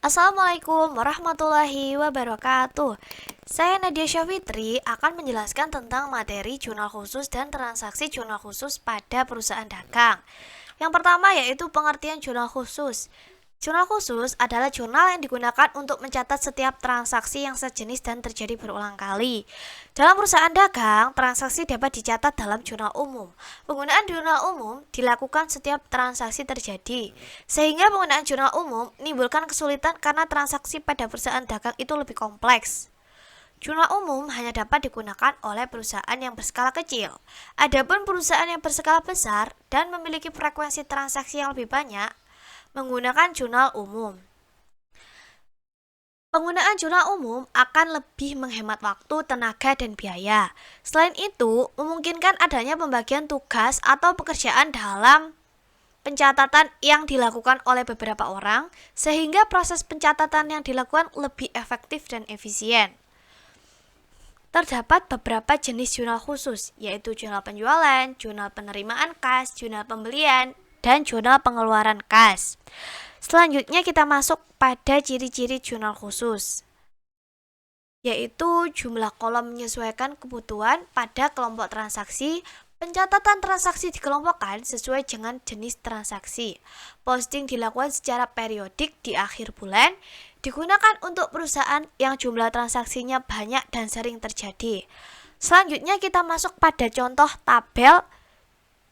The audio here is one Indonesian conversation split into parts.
Assalamualaikum warahmatullahi wabarakatuh. Saya Nadia Syafitri akan menjelaskan tentang materi jurnal khusus dan transaksi jurnal khusus pada perusahaan dagang. Yang pertama yaitu pengertian jurnal khusus. Jurnal khusus adalah jurnal yang digunakan untuk mencatat setiap transaksi yang sejenis dan terjadi berulang kali. Dalam perusahaan dagang, transaksi dapat dicatat dalam jurnal umum. Penggunaan jurnal umum dilakukan setiap transaksi terjadi, sehingga penggunaan jurnal umum menimbulkan kesulitan karena transaksi pada perusahaan dagang itu lebih kompleks. Jurnal umum hanya dapat digunakan oleh perusahaan yang berskala kecil. Adapun perusahaan yang berskala besar dan memiliki frekuensi transaksi yang lebih banyak menggunakan jurnal umum. Penggunaan jurnal umum akan lebih menghemat waktu, tenaga, dan biaya. Selain itu, memungkinkan adanya pembagian tugas atau pekerjaan dalam pencatatan yang dilakukan oleh beberapa orang, sehingga proses pencatatan yang dilakukan lebih efektif dan efisien. Terdapat beberapa jenis jurnal khusus, yaitu jurnal penjualan, jurnal penerimaan kas, jurnal pembelian, dan jurnal pengeluaran kas. Selanjutnya kita masuk pada ciri-ciri jurnal khusus, yaitu jumlah kolom menyesuaikan kebutuhan pada kelompok transaksi. Pencatatan transaksi dikelompokkan sesuai dengan jenis transaksi. Posting dilakukan secara periodik di akhir bulan, digunakan untuk perusahaan yang jumlah transaksinya banyak dan sering terjadi. Selanjutnya kita masuk pada contoh tabel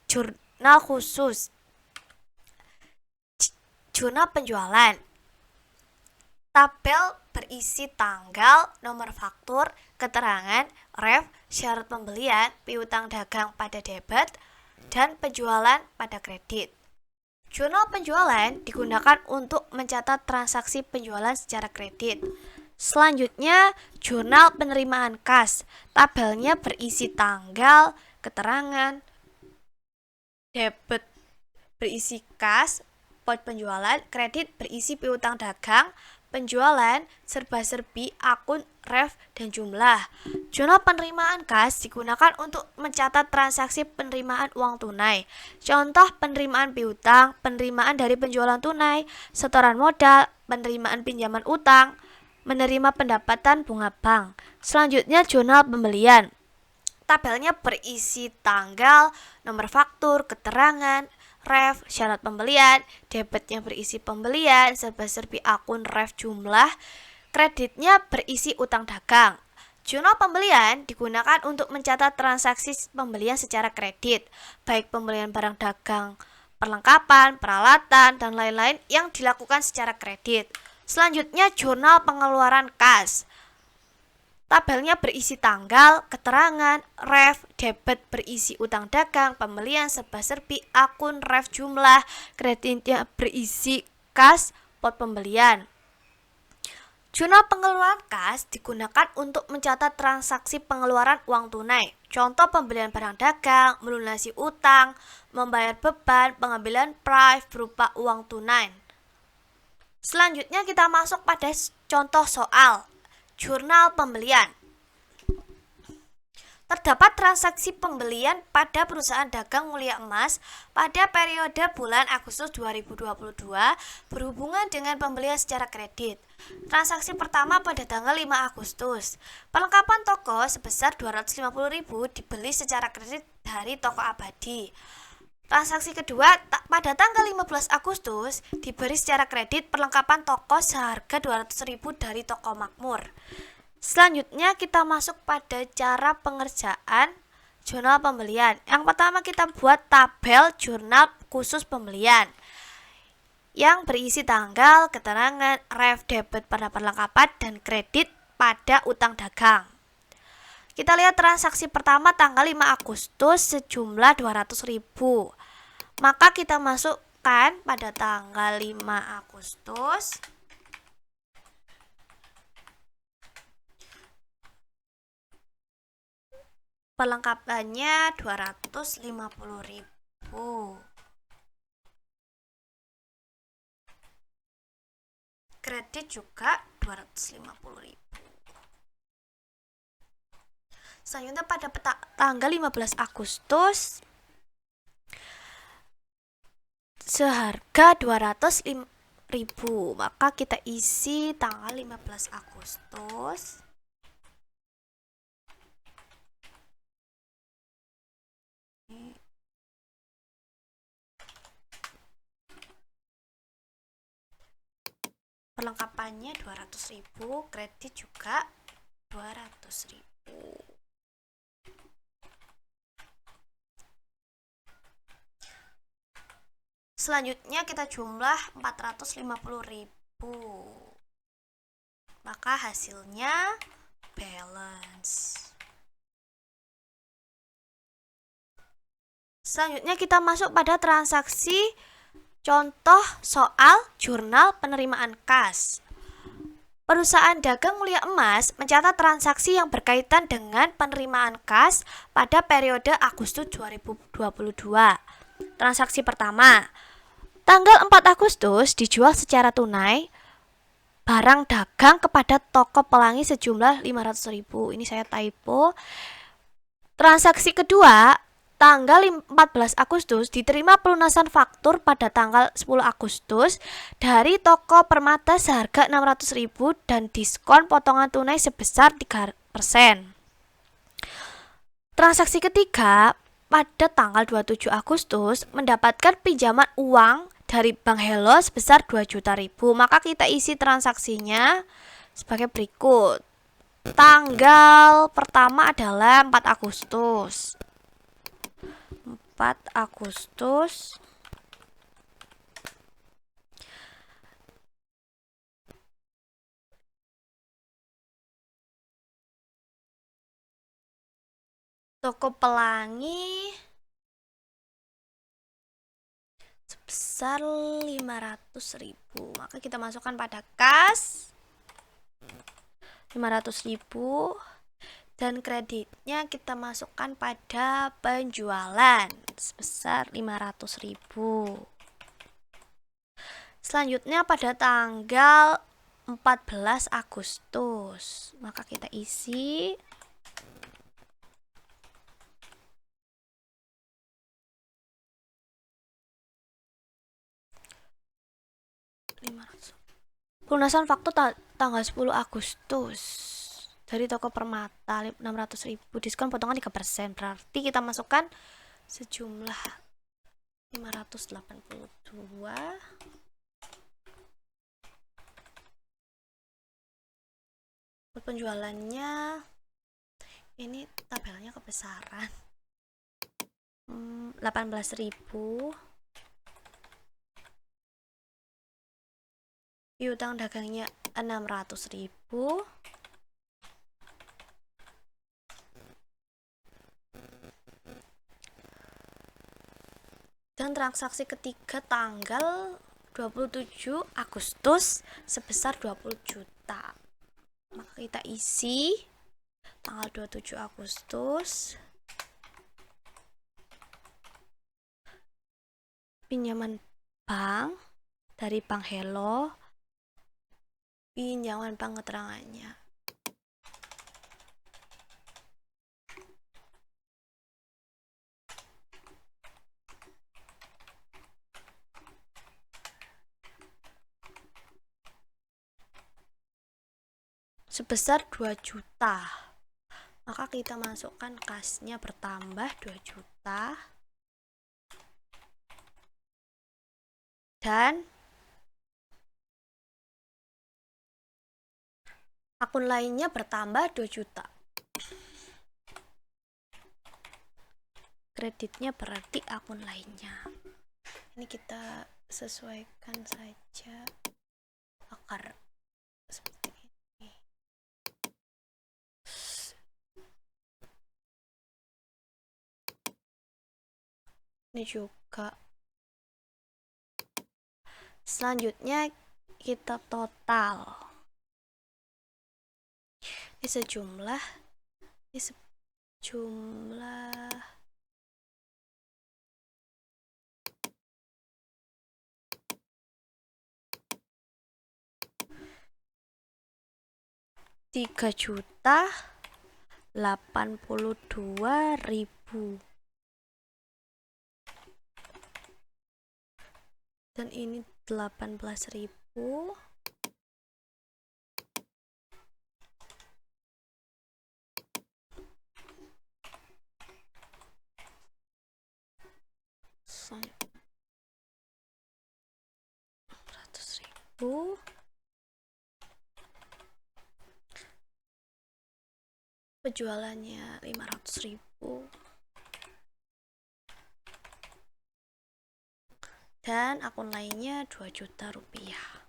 jurnal khusus. Jurnal penjualan. Tabel berisi tanggal, nomor faktur, keterangan, ref, syarat pembelian, piutang dagang pada debit, dan penjualan pada kredit. Jurnal penjualan digunakan untuk mencatat transaksi penjualan secara kredit. Selanjutnya, jurnal penerimaan kas. Tabelnya berisi tanggal, keterangan, debit berisi kas, pot penjualan, kredit berisi piutang dagang, penjualan, serba-serbi, akun, ref, dan jumlah. Jurnal penerimaan kas digunakan untuk mencatat transaksi penerimaan uang tunai. Contoh penerimaan piutang, penerimaan dari penjualan tunai, setoran modal, penerimaan pinjaman utang, menerima pendapatan bunga bank. Selanjutnya jurnal pembelian. Tabelnya berisi tanggal, nomor faktur, keterangan, ref, syarat pembelian, debitnya berisi pembelian, serba-serbi akun, ref, jumlah, kreditnya berisi utang dagang. Jurnal pembelian digunakan untuk mencatat transaksi pembelian secara kredit, baik pembelian barang dagang, perlengkapan, peralatan, dan lain-lain yang dilakukan secara kredit. Selanjutnya jurnal pengeluaran kas. Tabelnya berisi tanggal, keterangan, ref, debit berisi utang dagang, pembelian, serba-serbi, akun, ref, jumlah, kreditnya berisi kas, pot pembelian. Jurnal pengeluaran kas digunakan untuk mencatat transaksi pengeluaran uang tunai. Contoh pembelian barang dagang, melunasi utang, membayar beban, pengambilan price berupa uang tunai. Selanjutnya kita masuk pada contoh soal. Jurnal pembelian. Terdapat transaksi pembelian pada perusahaan dagang Mulia Emas pada periode bulan Agustus 2022 berhubungan dengan pembelian secara kredit. Transaksi pertama pada tanggal 5 Agustus. Perlengkapan toko sebesar 250.000 dibeli secara kredit dari toko Abadi. Transaksi kedua pada tanggal 15 Agustus diberi secara kredit perlengkapan toko seharga 200.000 dari toko Makmur. Selanjutnya kita masuk pada cara pengerjaan jurnal pembelian. Yang pertama kita buat tabel jurnal khusus pembelian yang berisi tanggal, keterangan, ref, debit pada perlengkapan, dan kredit pada utang dagang. Kita lihat transaksi pertama tanggal 5 Agustus sejumlah 200.000. Maka kita masukkan pada tanggal 5 Agustus perlengkapannya 250.000. Kredit juga 250.000. Selanjutnya pada tanggal 15 Agustus seharga ribu. Maka kita isi tanggal 15 Agustus. Perlengkapannya 200.000, kredit juga 200.000. Selanjutnya kita jumlah 450.000. Maka hasilnya balance. Selanjutnya kita masuk pada transaksi contoh soal jurnal penerimaan kas. Perusahaan dagang mulia emas mencatat transaksi yang berkaitan dengan penerimaan kas pada periode Agustus 2022. Transaksi pertama, tanggal 4 Agustus dijual secara tunai barang dagang kepada toko pelangi sejumlah 500.000. Ini saya typo. Transaksi kedua, tanggal 14 Agustus diterima pelunasan faktur pada tanggal 10 Agustus dari toko permata seharga 600.000 dan diskon potongan tunai sebesar 3%. Transaksi ketiga, pada tanggal 27 Agustus mendapatkan pinjaman uang dari Bank Hello sebesar 2 juta ribu. Maka kita isi transaksinya sebagai berikut. Tanggal pertama adalah 4 Agustus. 4 Agustus. Toko pelangi sebesar 500.000. Maka kita masukkan pada kas 500.000 dan kreditnya kita masukkan pada penjualan sebesar 500.000. Selanjutnya pada tanggal 14 Agustus, maka kita isi pelunasan faktur tanggal 10 Agustus dari toko permata 600.000, diskon potongan 3%. Berarti kita masukkan sejumlah 582. Penjualannya ini tabelnya kebesaran. 18.000. Piutang dagangnya 600.000. Dan transaksi ketiga tanggal 27 Agustus sebesar 20 juta. Maka kita isi tanggal 27 Agustus. Pinjaman bank dari Bank Hello. Pinjaman bank keterangannya. Sebesar 2 juta. Maka kita masukkan kasnya bertambah 2 juta. Dan akun lainnya bertambah 2 juta. Kreditnya berarti akun lainnya. Ini kita sesuaikan saja akar seperti ini. Ini juga. Selanjutnya kita total. Ini sejumlah 3.082.000. Dan ini 18.000 100.000 penjualannya 500.000 dan akun lainnya 2 juta rupiah.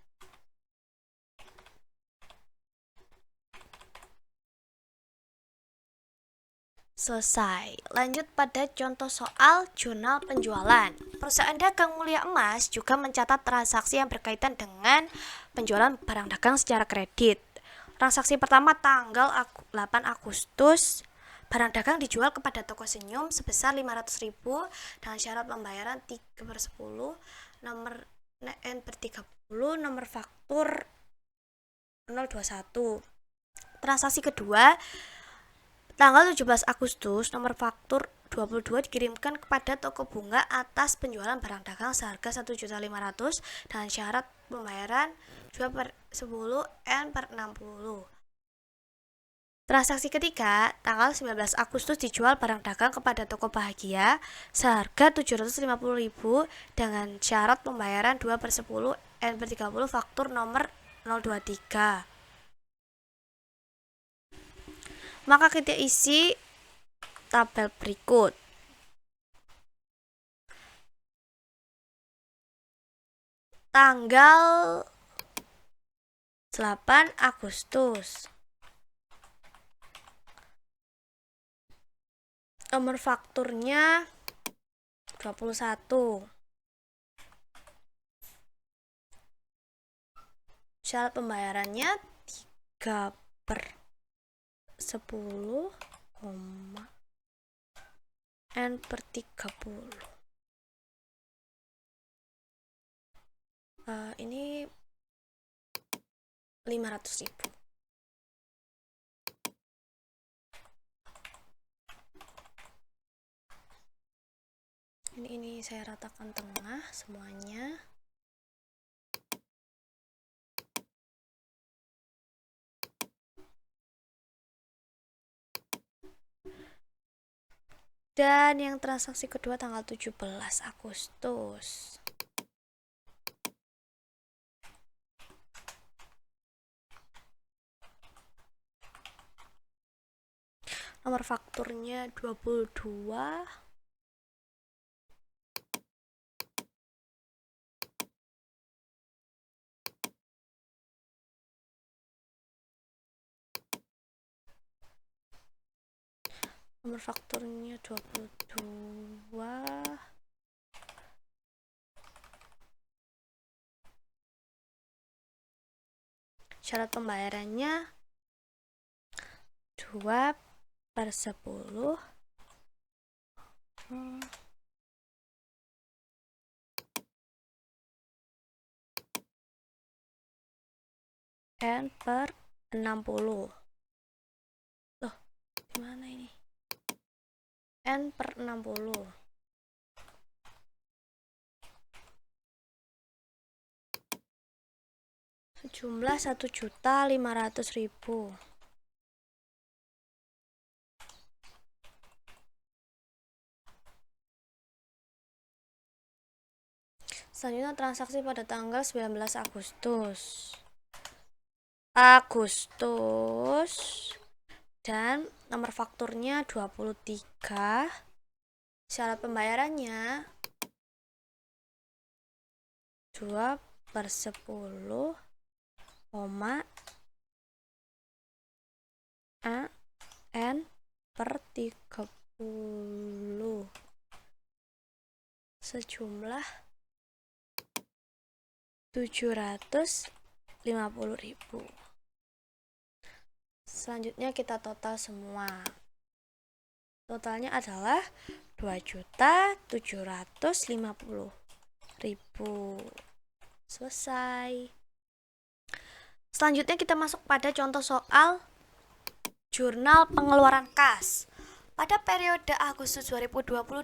Selesai. Lanjut pada contoh soal jurnal penjualan. Perusahaan dagang Mulia Emas juga mencatat transaksi yang berkaitan dengan penjualan barang dagang secara kredit. Transaksi pertama tanggal 8 Agustus, barang dagang dijual kepada toko senyum sebesar 500.000 dengan syarat pembayaran 3/10, nomor N/30, nomor faktur 021. Transaksi kedua tanggal 17 Agustus, nomor faktur 22 dikirimkan kepada toko bunga atas penjualan barang dagang seharga 1.500.000 dengan syarat pembayaran 2/10 N/60. Transaksi ketiga, tanggal 19 Agustus dijual barang dagang kepada toko Bahagia seharga 750.000 dengan syarat pembayaran 2/10 N/30 faktur nomor 023. Maka kita isi tabel berikut. Tanggal 8 Agustus. Nomor fakturnya 21. Syarat pembayarannya 3/10, N/30. Ini 500.000. Ini saya ratakan tengah semuanya. Dan yang transaksi kedua tanggal 17 Agustus. Nomor fakturnya 22. Nomor fakturnya 22. Syarat pembayarannya 2/10 N/60. Loh, gimana ini? N/60. Sejumlah 1.500.000. Selanjutnya transaksi pada tanggal 19 Agustus dan nomor fakturnya 23. Syarat pembayarannya 2/10, N/30 sejumlah 750.000. Selanjutnya kita total semua. Totalnya adalah 2.750.000. Selesai. Selanjutnya kita masuk pada contoh soal jurnal pengeluaran kas. Pada periode Agustus 2022,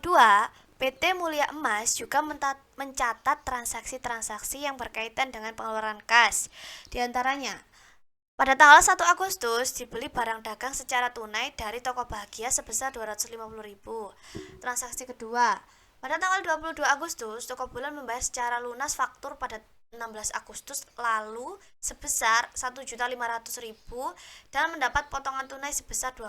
PT Mulia Emas juga mencatat transaksi-transaksi yang berkaitan dengan pengeluaran kas. Di antaranya, pada tanggal 1 Agustus dibeli barang dagang secara tunai dari toko Bahagia sebesar 250.000. Transaksi kedua, pada tanggal 22 Agustus, Toko Bulan membayar secara lunas faktur pada 16 Agustus lalu sebesar 1.500.000 dan mendapat potongan tunai sebesar 2%.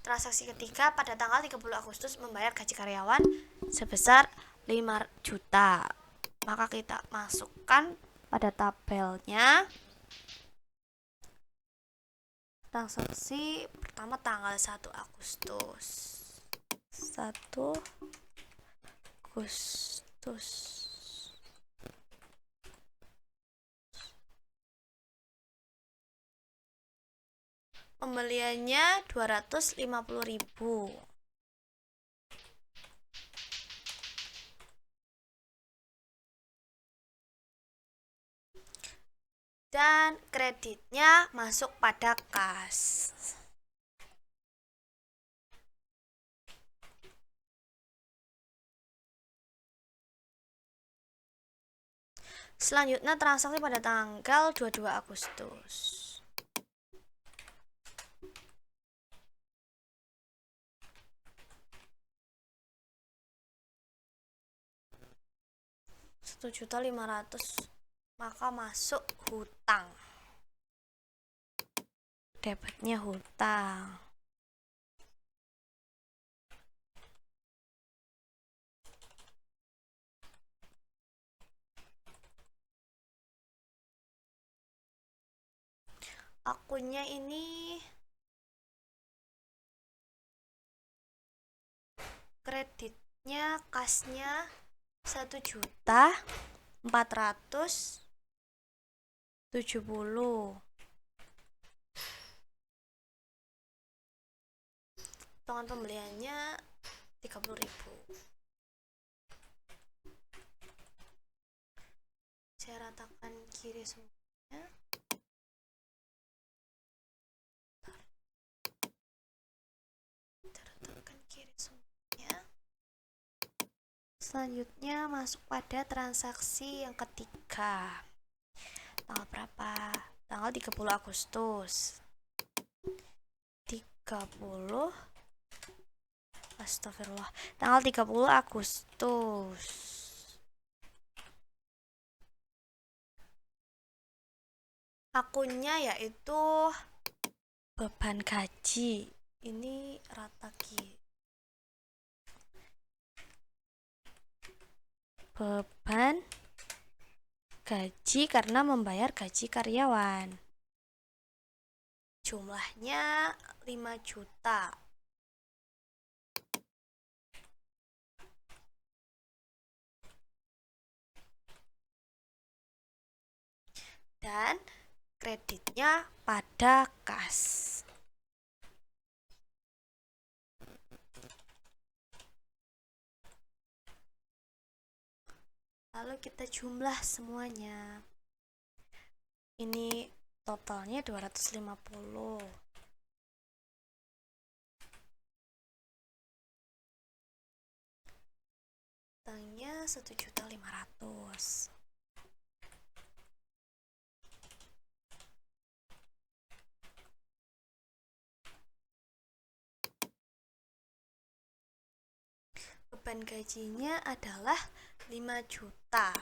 Transaksi ketiga pada tanggal 30 Agustus membayar gaji karyawan sebesar 5 juta. Maka kita masukkan pada tabelnya. Transaksi pertama tanggal 1 Agustus. 1 Agustus. Pembeliannya 250.000. Dan kreditnya masuk pada kas. Selanjutnya transaksi pada tanggal 22 Agustus. Rp1.500.000, maka masuk hutang. Debitnya hutang. Akunnya ini kreditnya kasnya 1.470.000. Potongan pembeliannya 30.000. Saya ratakan kiri semuanya. Selanjutnya masuk pada transaksi yang ketiga. Tanggal berapa? Tanggal 30 Agustus. 30 Astagfirullah. Tanggal 30 Agustus. Akunnya yaitu beban gaji. Ini rataki. Beban gaji karena membayar gaji karyawan. Jumlahnya 5 juta. Dan kreditnya pada kas. Lalu kita jumlah semuanya. Ini totalnya 250. Utangnya 1.500.000. Beban gajinya adalah 5 juta.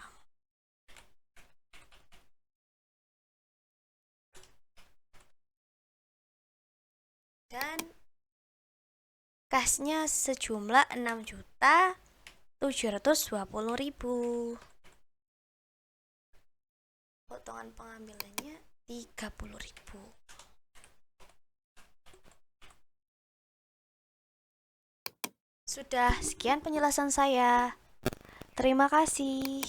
Dan kasnya sejumlah 6.720.000. Potongan pengambilannya 30.000. Sudah, sekian penjelasan saya. Terima kasih.